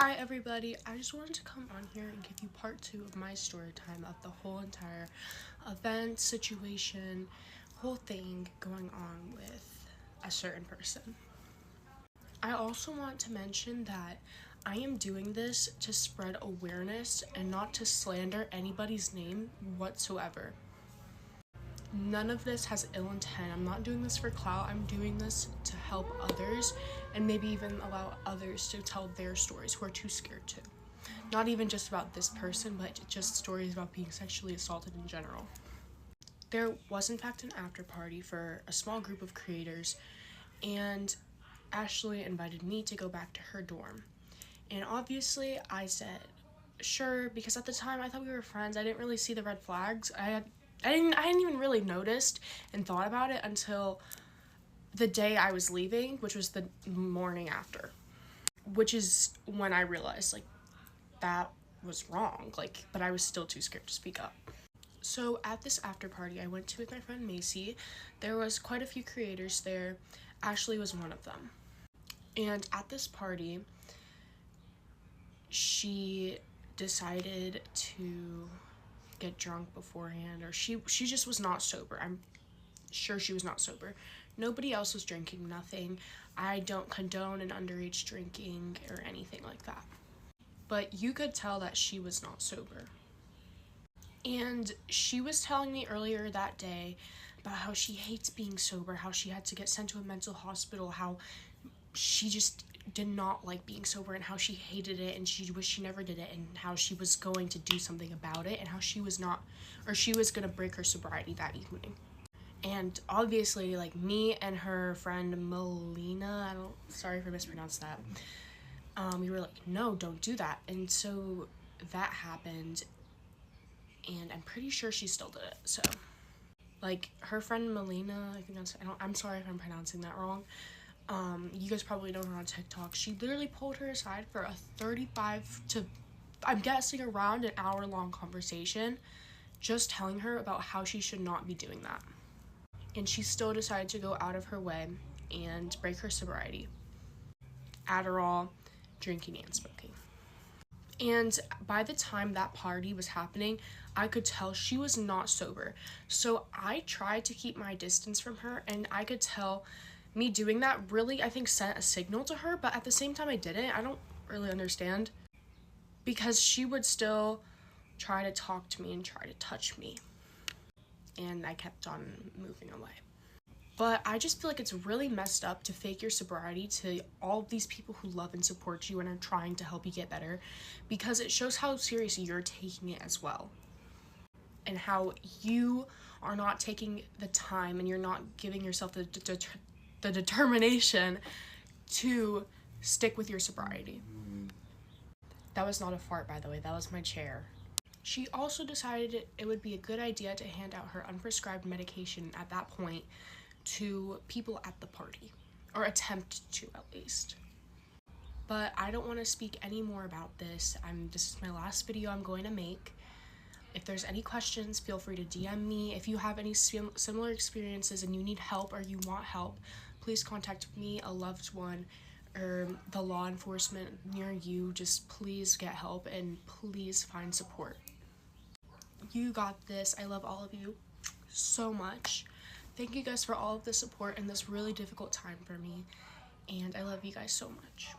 Hi everybody, I just wanted to come on here and give you part 2 of my story time of the whole entire event, situation, whole thing going on with a certain person. I also want to mention that I am doing this to spread awareness and not to slander anybody's name whatsoever. None of this has ill intent. I'm not doing this for clout. I'm doing this to help others and maybe even allow others to tell their stories who are too scared to. Not even just about this person, but just stories about being sexually assaulted in general. There was in fact an after party for a small group of creators, and Ashley invited me to go back to her dorm. And obviously I said sure, because at the time I thought we were friends. I didn't really see the red flags. I hadn't even really noticed and thought about it until the day I was leaving, which was the morning after, which is when I realized that was wrong, but I was still too scared to speak up. So at this after party I went to with my friend Macy. There was quite a few creators there. Ashley was one of them. And at this party, she decided to get drunk beforehand, or she just was not sober. I'm sure she was not sober. Nobody else was drinking, nothing. I don't condone an underage drinking or anything like that. But you could tell that she was not sober. And she was telling me earlier that day about how she hates being sober, how she had to get sent to a mental hospital, how she just did not like being sober, and how she hated it and she wished she never did it, and how she was going to do something about it, and how she was going to break her sobriety that evening. And obviously, me and her friend Melina, sorry if I mispronounced that, we were like, no, don't do that. And so that happened, and I'm pretty sure she still did it. So her friend Melina, I'm sorry if I'm pronouncing that wrong. You guys probably know her on TikTok. She literally pulled her aside for a 35 to, I'm guessing, around an hour-long conversation, just telling her about how she should not be doing that. And she still decided to go out of her way and break her sobriety. Adderall, drinking, and smoking. And by the time that party was happening, I could tell she was not sober. So I tried to keep my distance from her, and I could tell me doing that really, I think, sent a signal to her, but at the same time I didn't. I don't really understand, because she would still try to talk to me and try to touch me, and I kept on moving away. But I just feel like it's really messed up to fake your sobriety to all of these people who love and support you and are trying to help you get better, because it shows how serious you're taking it as well, and how you are not taking the time and you're not giving yourself the determination to stick with your sobriety. That was not a fart, by the way. That was my chair. She also decided it would be a good idea to hand out her unprescribed medication at that point to people at the party, or attempt to at least. But I don't want to speak any more about this. This is my last video I'm going to make. If there's any questions, feel free to DM me. If you have any similar experiences and you need help or you want help, please contact me, a loved one, or the law enforcement near you. Just please get help and please find support. You got this. I love all of you so much. Thank you guys for all of the support in this really difficult time for me, and I love you guys so much.